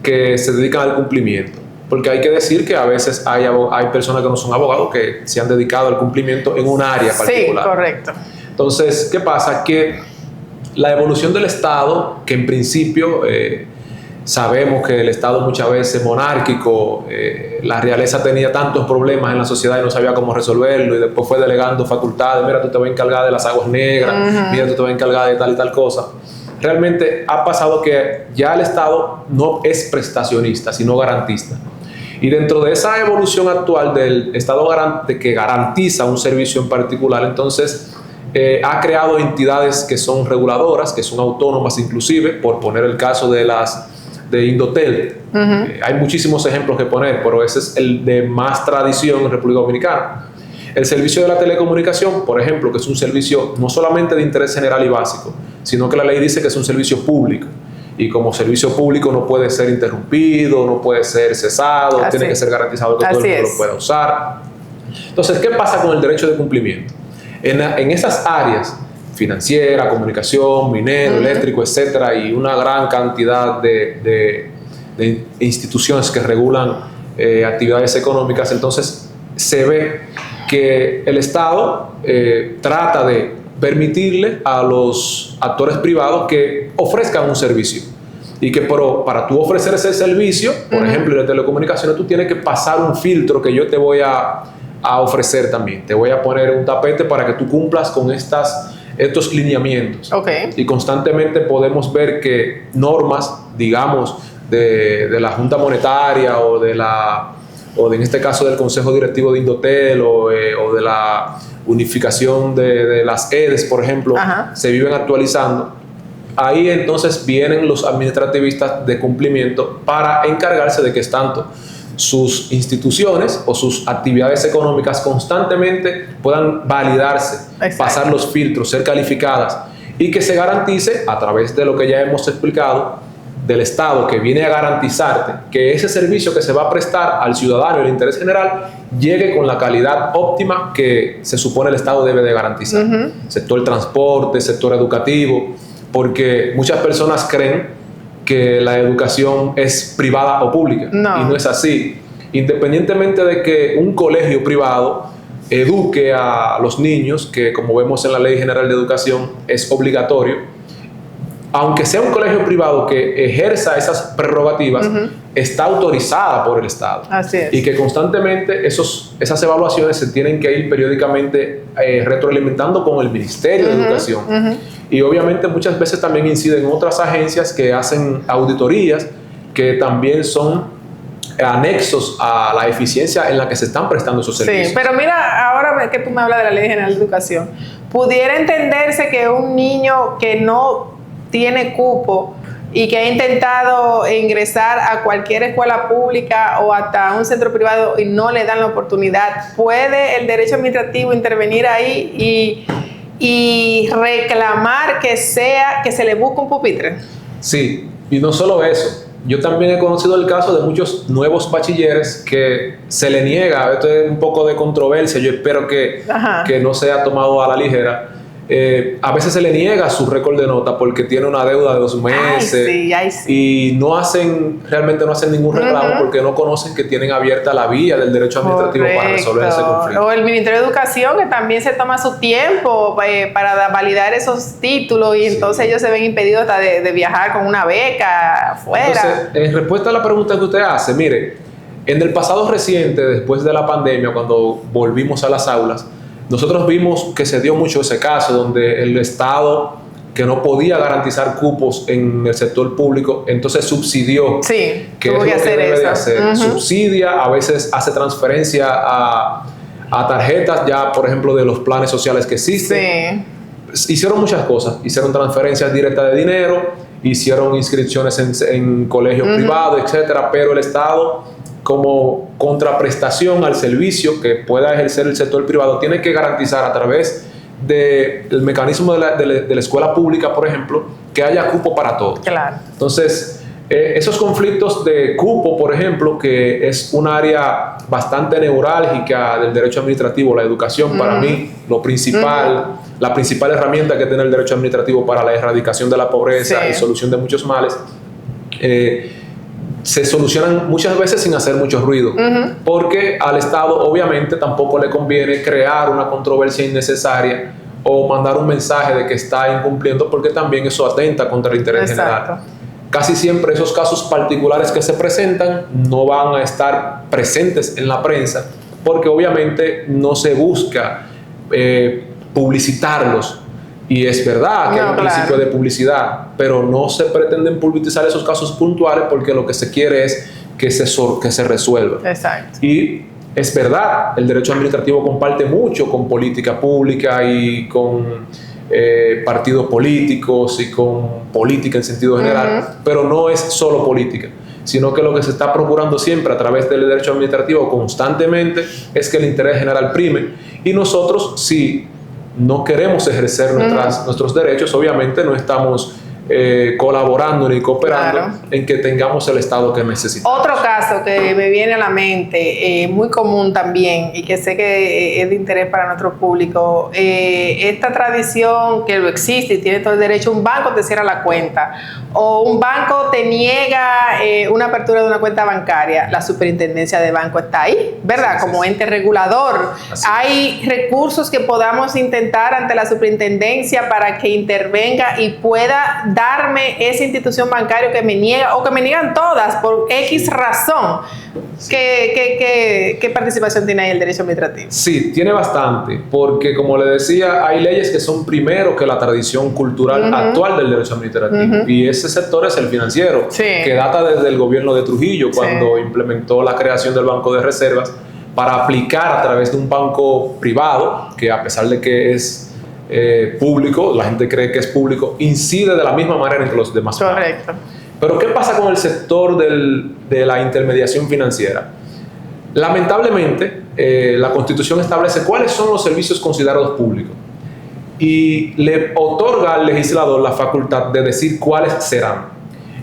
que se dedican al cumplimiento. Porque hay que decir que a veces hay personas que no son abogados que se han dedicado al cumplimiento en un área particular. Sí, correcto. Entonces, ¿qué pasa? Que la evolución del Estado, que en principio sabemos que el Estado muchas veces monárquico, la realeza tenía tantos problemas en la sociedad y no sabía cómo resolverlo, y después fue delegando facultades. Mira, tú te vas a encargar de las aguas negras, mira, tú te vas a encargar de tal y tal cosa. Realmente ha pasado que ya el Estado no es prestacionista, sino garantista. Y dentro de esa evolución actual del Estado que garantiza un servicio en particular, entonces ha creado entidades que son reguladoras, que son autónomas inclusive, por poner el caso de Indotel. Hay muchísimos ejemplos que poner, pero ese es el de más tradición en República Dominicana. El servicio de la telecomunicación, por ejemplo, que es un servicio no solamente de interés general y básico, sino que la ley dice que es un servicio público. Y como servicio público no puede ser interrumpido, no puede ser cesado, tiene que ser garantizado que todo el mundo lo pueda usar. Entonces, ¿qué pasa con el derecho de cumplimiento? En esas áreas, financiera, comunicación, minero, eléctrico, etcétera, y una gran cantidad de instituciones que regulan actividades económicas, entonces se ve que el Estado trata de permitirle a los actores privados que ofrezcan un servicio. Y que para tú ofrecer ese servicio, por ejemplo, de telecomunicaciones, tú tienes que pasar un filtro que yo te voy a ofrecer también. Te voy a poner un tapete para que tú cumplas con estos lineamientos. Okay. Y constantemente podemos ver que normas, digamos, de la Junta Monetaria o en este caso del Consejo Directivo de Indotel o de la unificación de las EDES, por ejemplo, se viven actualizando. Ahí entonces vienen los administrativistas de cumplimiento para encargarse de que tanto sus instituciones o sus actividades económicas constantemente puedan validarse, pasar los filtros, ser calificadas y que se garantice a través de lo que ya hemos explicado del Estado, que viene a garantizarte que ese servicio que se va a prestar al ciudadano y al interés general llegue con la calidad óptima que se supone el Estado debe de garantizar. Sector transporte, sector educativo, porque muchas personas creen que la educación es privada o pública, y no es así. Independientemente de que un colegio privado eduque a los niños, que como vemos en la Ley General de Educación es obligatorio, aunque sea un colegio privado que ejerza esas prerrogativas, está autorizada por el Estado. Así es. Y que constantemente esas evaluaciones se tienen que ir periódicamente retroalimentando con el Ministerio de Educación. Y obviamente muchas veces también inciden otras agencias que hacen auditorías, que también son anexos a la eficiencia en la que se están prestando esos servicios. Sí, pero mira, ahora que tú me hablas de la Ley General de Educación, pudiera entenderse que un niño que no tiene cupo y que ha intentado ingresar a cualquier escuela pública o hasta un centro privado y no le dan la oportunidad, ¿puede el derecho administrativo intervenir ahí y reclamar que se le busque un pupitre? Sí, y no solo eso. Yo también he conocido el caso de muchos nuevos bachilleres que se le niega, esto es un poco de controversia, yo espero que no sea tomado a la ligera. A veces se le niega su récord de nota porque tiene una deuda de 2 meses y realmente no hacen ningún reclamo porque no conocen que tienen abierta la vía del derecho administrativo para resolver ese conflicto. O el Ministerio de Educación, que también se toma su tiempo para validar esos títulos y entonces ellos se ven impedidos hasta de viajar con una beca afuera. Entonces, en respuesta a la pregunta que usted hace, mire, en el pasado reciente, después de la pandemia, cuando volvimos a las aulas, nosotros vimos que se dio mucho ese caso donde el Estado, que no podía garantizar cupos en el sector público, entonces subsidió. Sí, que tuvo que hacer eso. Subsidia, a veces hace transferencia a tarjetas ya, por ejemplo, de los planes sociales que existen. Sí. Hicieron muchas cosas. Hicieron transferencias directas de dinero, hicieron inscripciones en colegios privados, etcétera, pero el Estado, como contraprestación al servicio que pueda ejercer el sector privado, tiene que garantizar a través del mecanismo de la escuela pública, por ejemplo, que haya cupo para todos. Claro. Entonces, esos conflictos de cupo, por ejemplo, que es un área bastante neurálgica del derecho administrativo, la educación, para mí, la principal herramienta que tiene el derecho administrativo para la erradicación de la pobreza y solución de muchos males, se solucionan muchas veces sin hacer mucho ruido, porque al Estado obviamente tampoco le conviene crear una controversia innecesaria o mandar un mensaje de que está incumpliendo, porque también eso atenta contra el interés general. Casi siempre esos casos particulares que se presentan no van a estar presentes en la prensa, porque obviamente no se busca publicitarlos. Y es verdad que hay un principio de publicidad, pero no se pretenden publicizar esos casos puntuales porque lo que se quiere es que se resuelva. Exacto. Y es verdad, el derecho administrativo comparte mucho con política pública y con partidos políticos y con política en sentido general, pero no es solo política, sino que lo que se está procurando siempre a través del derecho administrativo constantemente es que el interés general prime. Y nosotros, si no queremos ejercer nuestros derechos, obviamente no estamos colaborando ni cooperando Claro. en que tengamos el Estado que necesitamos. Otro caso que me viene a la mente, muy común también y que sé que es de interés para nuestro público, esta tradición que lo existe y tiene todo el derecho, un banco te cierra la cuenta o un banco te niega una apertura de una cuenta bancaria, la superintendencia de banco está ahí, ¿verdad? Sí, Como sí. ente regulador. Así Hay recursos que podamos intentar ante la superintendencia para que intervenga y pueda darme esa institución bancaria que me niega o que me niegan todas por X razón. ¿Qué participación tiene ahí el derecho administrativo? Sí, tiene bastante, porque como le decía, hay leyes que son primero que la tradición cultural actual del derecho administrativo, y ese sector es el financiero, Sí. que data desde el gobierno de Trujillo, cuando implementó la creación del Banco de Reservas para aplicar a través de un banco privado, que a pesar de que es público, la gente cree que es público, incide de la misma manera entre los demás bancos. Correcto. Pero ¿qué pasa con el sector de la intermediación financiera? Lamentablemente, la Constitución establece cuáles son los servicios considerados públicos y le otorga al legislador la facultad de decir cuáles serán.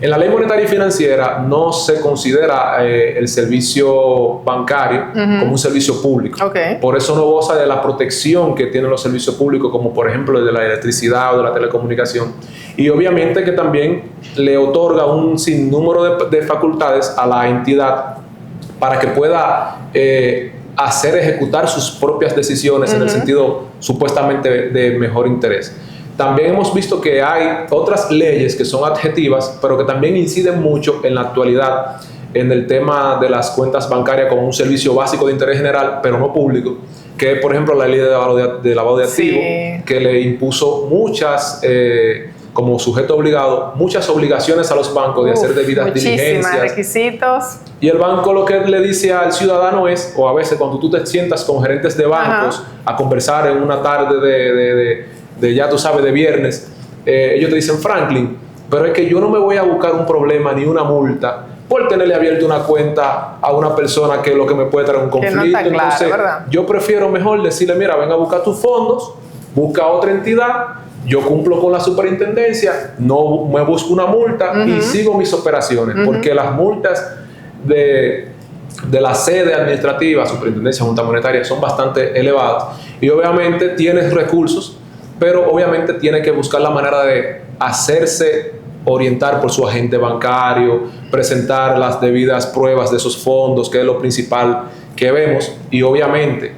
En la Ley Monetaria y Financiera no se considera el servicio bancario como un servicio público. Okay. Por eso no goza de la protección que tienen los servicios públicos, como por ejemplo el de la electricidad o de la telecomunicación. Y obviamente que también le otorga un sinnúmero de facultades a la entidad para que pueda ejecutar sus propias decisiones en el sentido supuestamente de mejor interés. También hemos visto que hay otras leyes que son adjetivas, pero que también inciden mucho en la actualidad en el tema de las cuentas bancarias como un servicio básico de interés general, pero no público, que es, por ejemplo, la ley de lavado de activos, Sí. que le impuso muchas, como sujeto obligado, muchas obligaciones a los bancos de hacer debidas muchísimas diligencias. requisitos. Y el banco lo que le dice al ciudadano es, o a veces cuando tú te sientas con gerentes de bancos a conversar en una tarde de ya tú sabes, de viernes, ellos te dicen, Franklin, pero es que yo no me voy a buscar un problema ni una multa por tenerle abierto una cuenta a una persona que lo que me puede traer un conflicto. no está claro, Entonces, ¿verdad? yo prefiero mejor decirle, mira, venga a buscar tus fondos, busca otra entidad, yo cumplo con la superintendencia, no me busco una multa y sigo mis operaciones, porque las multas de la sede administrativa, superintendencia, junta monetaria, son bastante elevadas y obviamente tienes recursos, pero obviamente tiene que buscar la manera de hacerse orientar por su agente bancario, presentar las debidas pruebas de esos fondos, que es lo principal que vemos. Y obviamente,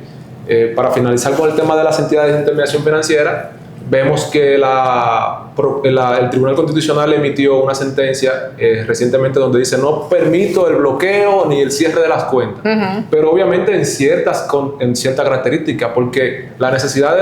para finalizar con el tema de las entidades de intermediación financiera, vemos que el Tribunal Constitucional emitió una sentencia recientemente donde dice no permito el bloqueo ni el cierre de las cuentas, pero obviamente en cierta característica, porque la necesidad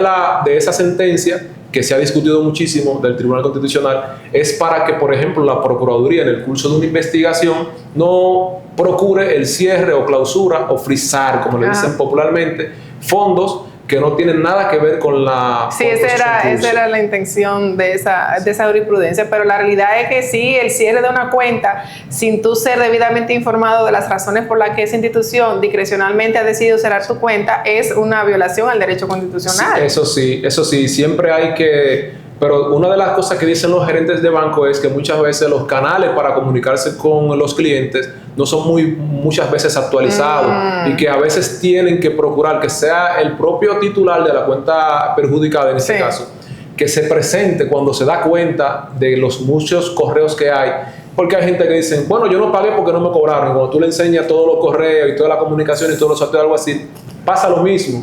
de esa sentencia que se ha discutido muchísimo del Tribunal Constitucional es para que, por ejemplo, la Procuraduría en el curso de una investigación no procure el cierre o clausura o frisar, como le dicen popularmente, fondos que no tienen nada que ver con la... Sí, esa era la intención de esa jurisprudencia, pero la realidad es que sí, el cierre de una cuenta sin tú ser debidamente informado de las razones por las que esa institución discrecionalmente ha decidido cerrar su cuenta es una violación al derecho constitucional. Sí, eso sí, siempre hay que... Pero una de las cosas que dicen los gerentes de banco es que muchas veces los canales para comunicarse con los clientes no son muchas veces actualizados y que a veces tienen que procurar que sea el propio titular de la cuenta perjudicada en este caso, que se presente cuando se da cuenta de los muchos correos que hay, porque hay gente que dice, bueno, yo no pagué porque no me cobraron, y cuando tú le enseñas todos los correos y toda la comunicación y todos los actos, algo así, pasa lo mismo.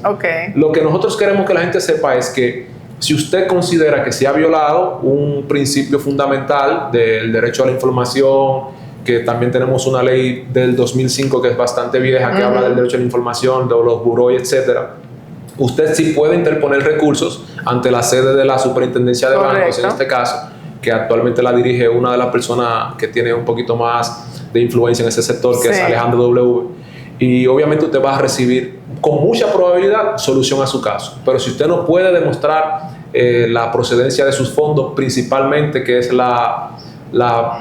Lo que nosotros queremos que la gente sepa es que si usted considera que se ha violado un principio fundamental del derecho a la información, que también tenemos una ley del 2005 que es bastante vieja, que habla del derecho a la información, de los buró, etcétera, usted sí puede interponer recursos ante la sede de la superintendencia de bancos, en este caso, que actualmente la dirige una de las personas que tiene un poquito más de influencia en ese sector, que es Alejandro W. Y obviamente usted va a recibir con mucha probabilidad solución a su caso. Pero si usted no puede demostrar la procedencia de sus fondos, principalmente, que es la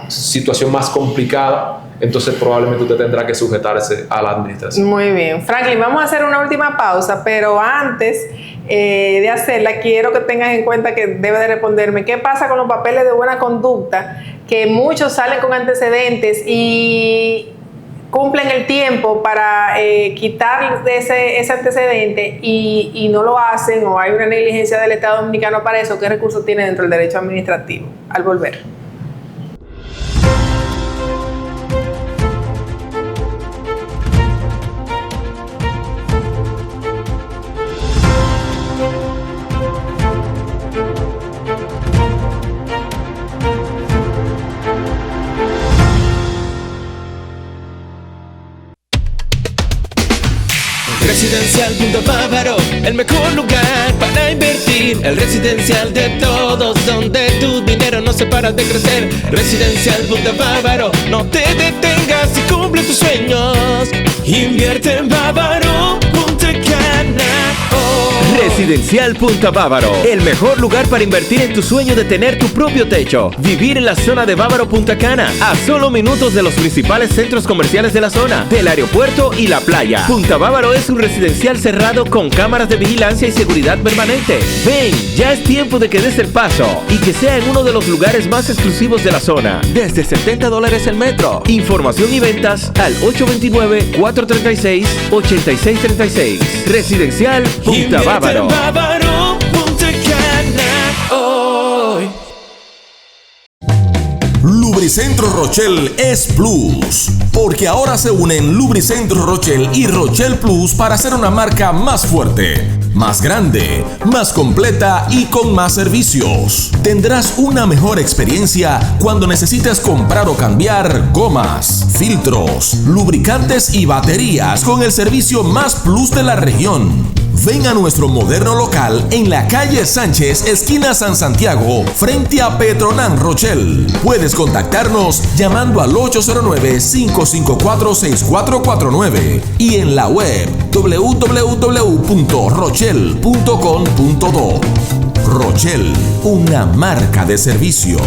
situación más complicada, entonces probablemente usted tendrá que sujetarse a la administración. Muy bien. Franklin, vamos a hacer una última pausa, pero antes de hacerla, quiero que tengas en cuenta que debe de responderme qué pasa con los papeles de buena conducta, que muchos salen con antecedentes y cumplen el tiempo para quitar ese antecedente y no lo hacen, o hay una negligencia del Estado Dominicano para eso. ¿Qué recursos tiene dentro del derecho administrativo al volver? Residencial Punto Bávaro, el mejor lugar para invertir. El residencial de todos, donde tu dinero no se para de crecer. Residencial Punto Bávaro, no te detengas y cumple tus sueños. Invierte en Bávaro, Punta Cana. Residencial Punta Bávaro, el mejor lugar para invertir en tu sueño de tener tu propio techo. Vivir en la zona de Bávaro Punta Cana, a solo minutos de los principales centros comerciales de la zona, del aeropuerto y la playa. Punta Bávaro es un residencial cerrado con cámaras de vigilancia y seguridad permanente. Ven, ya es tiempo de que des el paso y que sea en uno de los lugares más exclusivos de la zona. Desde $70 el metro. Información y ventas al 829-436-8636. Residencial Punta Bávaro. Bávaro, Punta Cana, hoy. Lubricentro Rochelle es Plus, porque ahora se unen Lubricentro Rochelle y Rochelle Plus para hacer una marca más fuerte, más grande, más completa y con más servicios. Tendrás una mejor experiencia cuando necesites comprar o cambiar gomas, filtros, lubricantes y baterías con el servicio más plus de la región. Ven a nuestro moderno local en la calle Sánchez, esquina San Santiago, frente a Petronan Rochelle. Puedes contactarnos llamando al 809-554-6449 y en la web www.rochelle.com.do. Rochelle, una marca de servicio.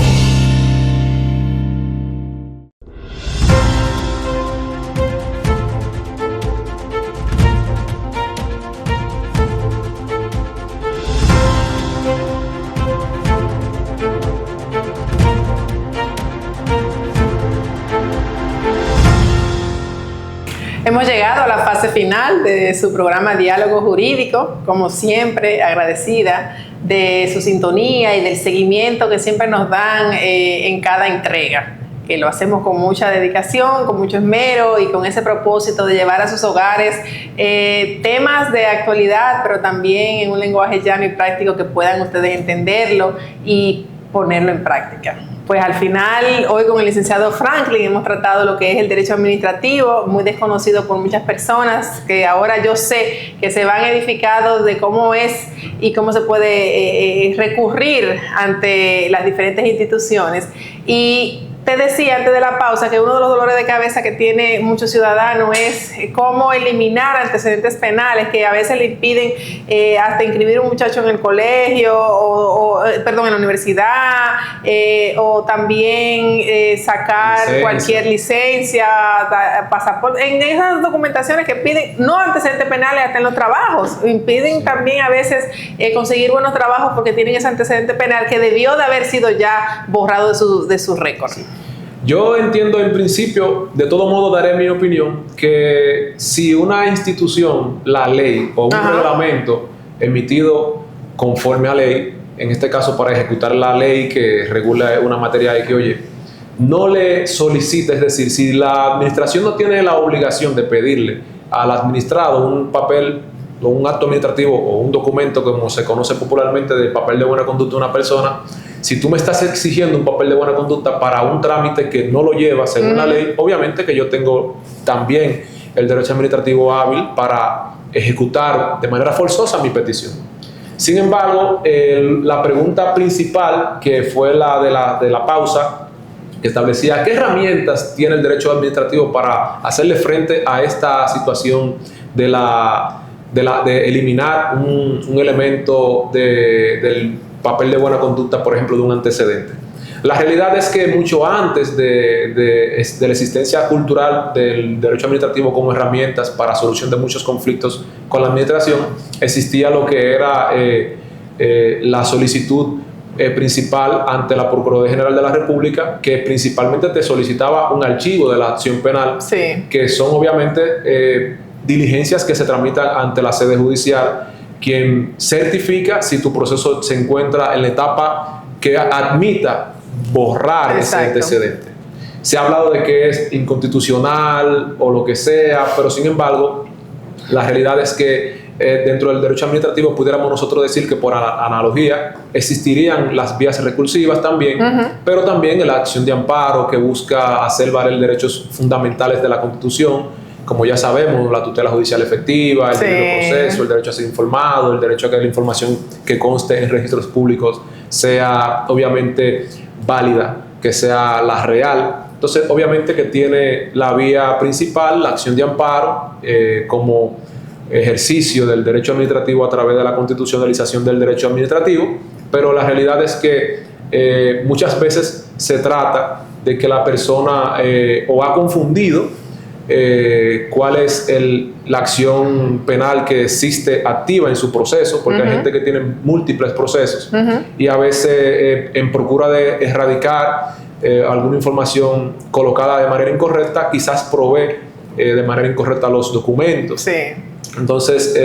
Hemos llegado a la fase final de su programa Diálogo Jurídico. Como siempre, agradecida de su sintonía y del seguimiento que siempre nos dan en cada entrega, que lo hacemos con mucha dedicación, con mucho esmero y con ese propósito de llevar a sus hogares temas de actualidad, pero también en un lenguaje llano y práctico que puedan ustedes entenderlo y ponerlo en práctica. Pues al final, hoy con el licenciado Franklin hemos tratado lo que es el derecho administrativo, muy desconocido por muchas personas, que ahora yo sé que se van edificados de cómo es y cómo se puede recurrir ante las diferentes instituciones. Y te decía antes de la pausa que uno de los dolores de cabeza que tiene muchos ciudadanos es cómo eliminar antecedentes penales que a veces le impiden hasta inscribir un muchacho en el colegio, perdón, en la universidad, o también sacar cualquier licencia, pasaporte, en esas documentaciones que piden, no antecedentes penales hasta en los trabajos, impiden también a veces conseguir buenos trabajos porque tienen ese antecedente penal que debió de haber sido ya borrado de su récord. Yo entiendo en principio, de todo modo daré mi opinión, que si una institución, la ley o un reglamento emitido conforme a ley, en este caso para ejecutar la ley que regula una materia de que, oye, no le solicita, es decir, si la administración no tiene la obligación de pedirle al administrado un papel o un acto administrativo o un documento, como se conoce popularmente, de papel de buena conducta de una persona, si tú me estás exigiendo un papel de buena conducta para un trámite que no lo lleva según la ley, obviamente que yo tengo también el derecho administrativo hábil para ejecutar de manera forzosa mi petición. Sin embargo, la pregunta principal, que fue la de la pausa, que establecía qué herramientas tiene el derecho administrativo para hacerle frente a esta situación de eliminar un elemento del papel de buena conducta, por ejemplo, de un antecedente. La realidad es que mucho antes de la existencia cultural del derecho administrativo como herramientas para solución de muchos conflictos con la administración, existía lo que era la solicitud principal ante la Procuraduría General de la República, que principalmente te solicitaba un archivo de la acción penal, sí, que son obviamente diligencias que se tramitan ante la sede judicial, quien certifica si tu proceso se encuentra en la etapa que admita borrar ese antecedente. Se ha hablado de que es inconstitucional o lo que sea, pero sin embargo, la realidad es que dentro del derecho administrativo pudiéramos nosotros decir que por analogía existirían las vías recursivas también, pero también la acción de amparo que busca hacer valer derechos fundamentales de la Constitución, como ya sabemos, la tutela judicial efectiva, el debido proceso, el derecho a ser informado, el derecho a que la información que conste en registros públicos sea obviamente válida, que sea la real. Entonces, obviamente que tiene la vía principal, la acción de amparo, como ejercicio del derecho administrativo a través de la constitucionalización del derecho administrativo, pero la realidad es que muchas veces se trata de que la persona o ha confundido cuál es la acción penal que existe activa en su proceso, porque hay gente que tiene múltiples procesos y a veces en procura de erradicar alguna información colocada de manera incorrecta, quizás provee de manera incorrecta los documentos. Sí. Entonces,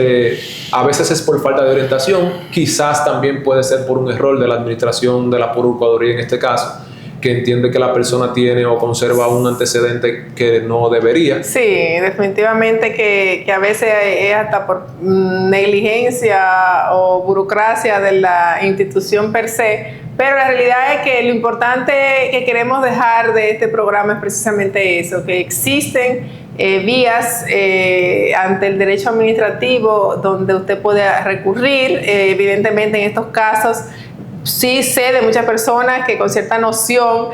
a veces es por falta de orientación, quizás también puede ser por un error de la administración de la Procuraduría en este caso, que entiende que la persona tiene o conserva un antecedente que no debería. Sí, definitivamente que a veces es hasta por negligencia o burocracia de la institución per se, pero la realidad es que lo importante que queremos dejar de este programa es precisamente eso, que existen vías ante el derecho administrativo donde usted puede recurrir. Evidentemente en estos casos sí sé de muchas personas que con cierta noción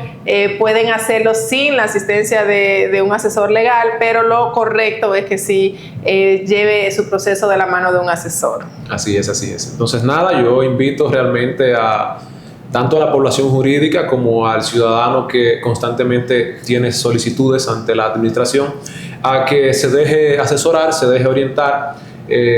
pueden hacerlo sin la asistencia de un asesor legal, pero lo correcto es que sí lleve su proceso de la mano de un asesor. Así es, así es. Entonces nada, yo invito realmente tanto a la población jurídica como al ciudadano que constantemente tiene solicitudes ante la administración, a que se deje asesorar, se deje orientar,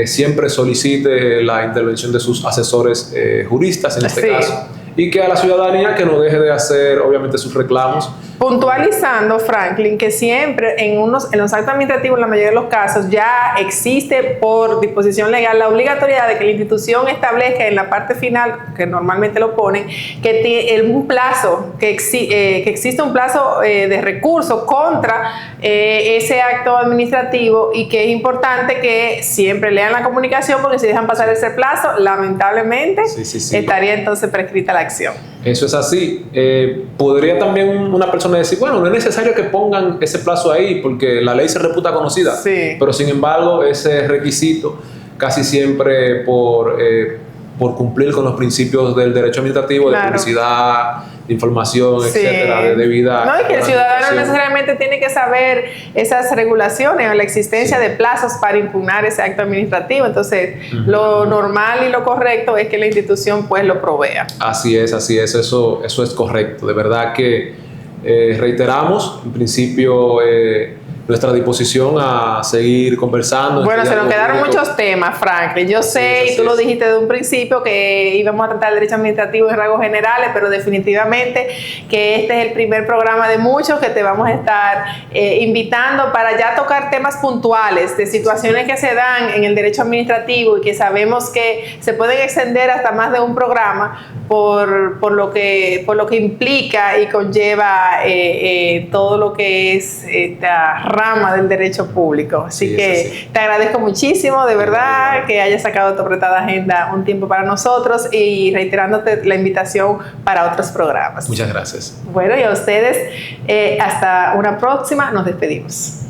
siempre solicite la intervención de sus asesores juristas en este caso, y que a la ciudadanía que no deje de hacer obviamente sus reclamos. Puntualizando, Franklin, que siempre en los actos administrativos, en la mayoría de los casos, ya existe por disposición legal la obligatoriedad de que la institución establezca en la parte final, que normalmente lo ponen, que un plazo, que existe un plazo de recurso contra ese acto administrativo, y que es importante que siempre lean la comunicación, porque si dejan pasar ese plazo, lamentablemente estaría entonces prescrita la acción. Eso es así. Podría también una persona decir, bueno, no es necesario que pongan ese plazo ahí porque la ley se reputa conocida. Sí. Pero sin embargo, ese requisito casi siempre por cumplir con los principios del derecho administrativo, de publicidad, de información, etcétera, de debida. No, y que el ciudadano necesariamente tiene que saber esas regulaciones o la existencia de plazos para impugnar ese acto administrativo. Entonces, lo normal y lo correcto es que la institución pues lo provea. Así es, eso es correcto. De verdad que reiteramos, en principio, nuestra disposición a seguir conversando. Bueno, se nos quedaron muchos temas, Franklin. Yo sé, y tú lo dijiste de un principio, que íbamos a tratar el derecho administrativo en rasgos generales, pero definitivamente que este es el primer programa de muchos que te vamos a estar invitando para ya tocar temas puntuales de situaciones que se dan en el derecho administrativo y que sabemos que se pueden extender hasta más de un programa por lo que implica y conlleva todo lo que es esta rama del derecho público. Así que te agradezco muchísimo, de verdad, que hayas sacado tu apretada agenda un tiempo para nosotros, y reiterándote la invitación para otros programas. Muchas gracias. Bueno, y a ustedes, hasta una próxima, nos despedimos.